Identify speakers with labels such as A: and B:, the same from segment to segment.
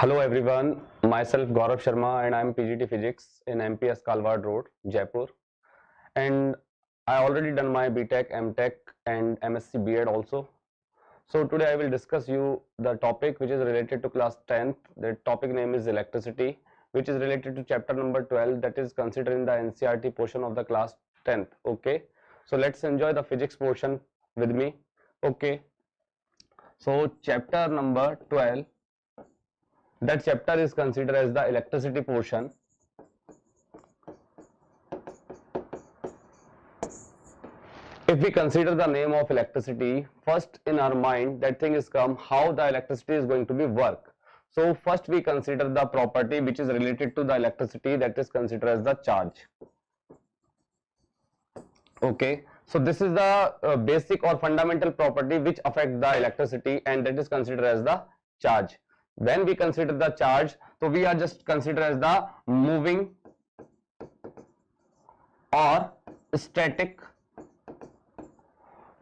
A: Hello everyone, myself Gaurav Sharma and I am PGT Physics in MPS Kalwad Road, Jaipur. And I already done my BTech, MTech and MSc B.Ed also. So today I will discuss you the topic which is related to class 10th. The topic name is electricity, which is related to chapter number 12, that is considered in the NCERT portion of the class 10th. Okay, so let's enjoy the physics portion with me. Okay, so chapter number 12, that chapter is considered as the electricity portion. If we consider the name of electricity, first in our mind that thing is come how the electricity is going to be work. So first we consider the property which is related to the electricity, that is considered as the charge. Okay, so this is the basic or fundamental property which affect the electricity, and that is considered as the charge. When we consider the charge, so we are just considered as the moving or static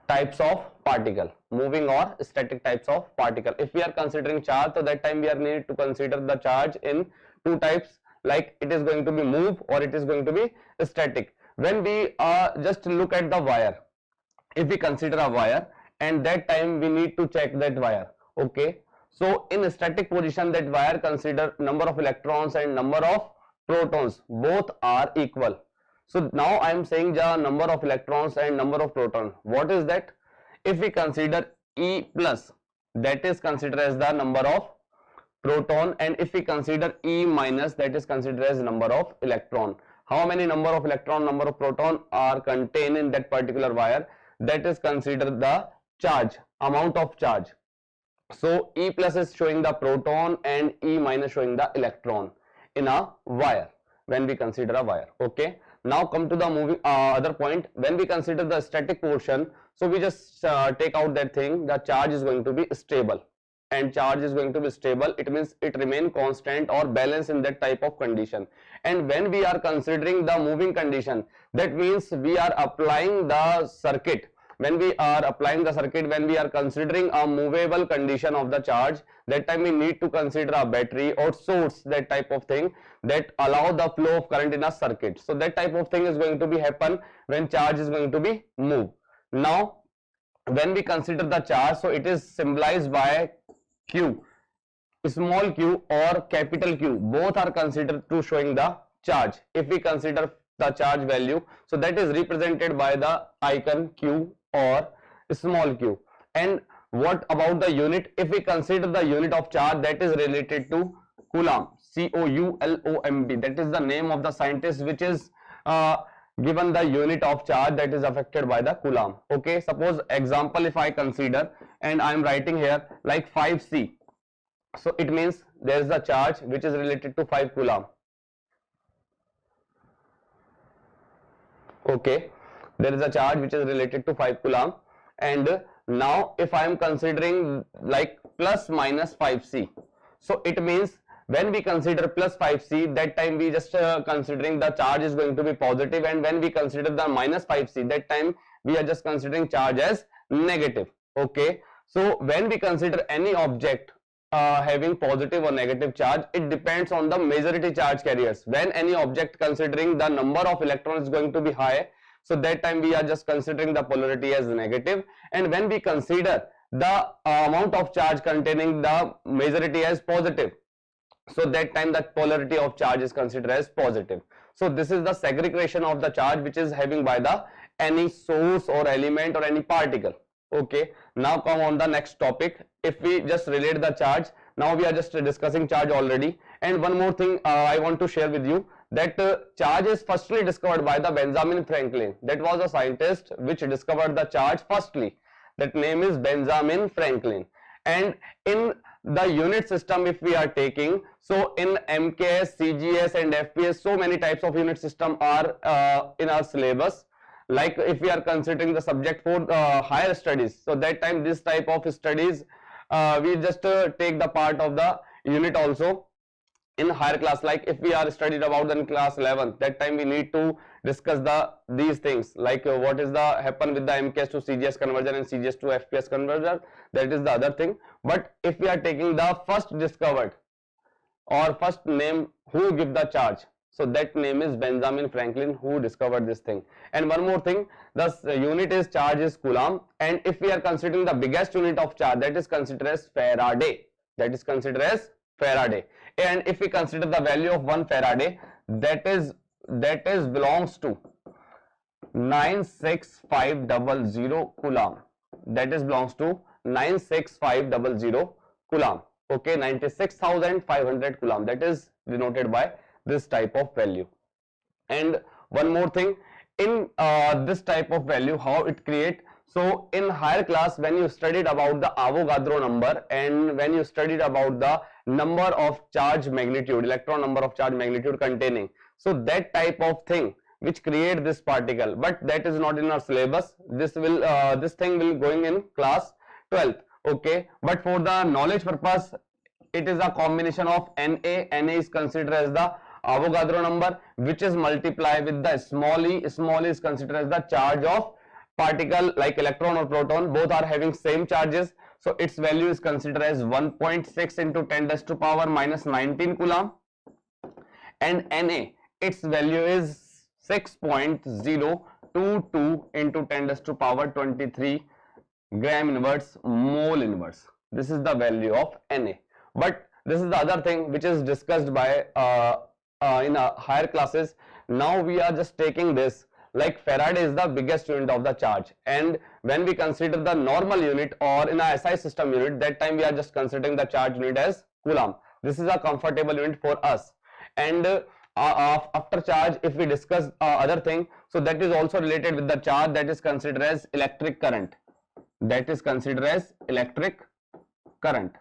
A: types of particle, moving or static types of particle. If we are considering charge, so that time we are need to consider the charge in two types, like it is going to be move or it is going to be static. When we just look at the wire, if we consider a wire, and that time we need to check that wire. Okay, so in a static position, that wire consider number of electrons and number of protons, both are equal. So now I am saying the number of electrons and number of proton. What is that? If we consider E plus, that is considered as the number of proton, and if we consider E minus, that is considered as number of electron. How many number of electron, number of proton are contained in that particular wire? That is considered the charge, amount of charge. So E plus is showing the proton and E minus showing the electron in a wire when we consider a wire. Okay, now come to the moving other point. When we consider the static portion, so we just take out that thing, the charge is going to be stable, and charge is going to be stable, it means it remain constant or balance in that type of condition. And when we are considering the moving condition, that means we are applying the circuit. When we are applying the circuit, when we are considering a movable condition of the charge, that time we need to consider a battery or source, that type of thing that allow the flow of current in a circuit. So that type of thing is going to be happen when charge is going to be moved. Now when we consider the charge, so it is symbolized by Q, small q or capital Q, both are considered to showing the charge. If we consider the charge value, so that is represented by the icon Q or small q. And what about the unit? If we consider the unit of charge, that is related to Coulomb, Coulomb, that is the name of the scientist which is given the unit of charge that is affected by the Coulomb. Okay, suppose example if I consider, and I am writing here like 5C, so it means there is the charge which is related to 5 Coulomb. Okay, there is a charge which is related to 5 Coulomb. And now if I am considering like plus minus 5C, so it means when we consider plus 5C, that time we just considering the charge is going to be positive, and when we consider the minus 5C, that time we are just considering charge as negative. Okay, so when we consider any object having positive or negative charge, it depends on the majority charge carriers. When any object considering the number of electrons is going to be high, so that time we are just considering the polarity as negative. And when we consider the amount of charge containing the majority as positive, so that time that polarity of charge is considered as positive. So this is the segregation of the charge which is having by the any source or element or any particle. Okay, now come on the next topic. If we just relate the charge, now we are just discussing charge already. And one more thing I want to share with you, that charge is firstly discovered by the Benjamin Franklin. That was a scientist which discovered the charge firstly. That name is Benjamin Franklin. And in the unit system if we are taking, so in MKS, CGS and FPS, so many types of unit system are in our syllabus. Like if we are considering the subject for higher studies, so that time this type of studies we just take the part of the unit also in higher class. Like if we are studied about in class 11, that time we need to discuss these things, like what is the happen with the MKS to CGS conversion and CGS to FPS conversion. That is the other thing. But if we are taking the first discovered or first name who give the charge. So that name is Benjamin Franklin, who discovered this thing. And one more thing, the unit is charge is Coulomb, and if we are considering the biggest unit of charge, that is considered as Faraday. That is considered as Faraday. And if we consider the value of 1 Faraday, that is belongs to 96500 Coulomb. That is belongs to 96500 Coulomb. Okay, 96,500 Coulomb. That is denoted by this type of value. And one more thing, in this type of value, how it create. So in higher class, when you studied about the Avogadro number and when you studied about the number of charge magnitude, electron number of charge magnitude containing, so that type of thing which create this particle, but that is not in our syllabus. This will this thing will going in class 12th. Okay, but for the knowledge purpose, it is a combination of Na. Na is considered as the Avogadro number, which is multiplied with the small e. Small e is considered as the charge of particle like electron or proton. Both are having same charges, so its value is considered as 1.6 into 10 to the power minus 19 Coulomb. And Na, its value is 6.022 into 10 to the power 23 gram inverse mole inverse. This is the value of Na. But this is the other thing which is discussed by in higher classes. Now we are just taking this, like Faraday is the biggest unit of the charge, and when we consider the normal unit or in a SI system unit, that time we are just considering the charge unit as Coulomb. This is a comfortable unit for us. And after charge, if we discuss other thing, so that is also related with the charge, that is considered as electric current. That is considered as electric current.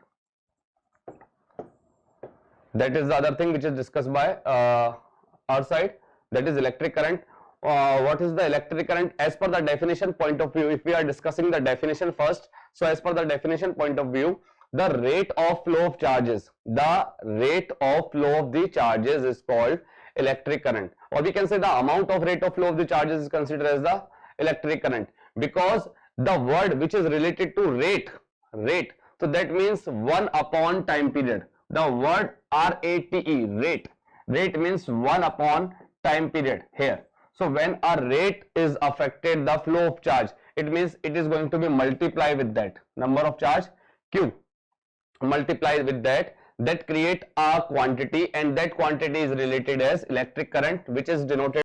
A: That is the other thing which is discussed by our side, that is electric current. What is the electric current? As per the definition point of view, if we are discussing the definition first, so as per the definition point of view, the rate of flow of charges, the rate of flow of the charges is called electric current, or we can say the amount of rate of flow of the charges is considered as the electric current, because the word which is related to rate, so that means 1 upon time period. The word rate means 1 upon time period here. So when a rate is affected, the flow of charge, it means it is going to be multiplied with that number of charge Q, multiplied with that create a quantity, and that quantity is related as electric current, which is denoted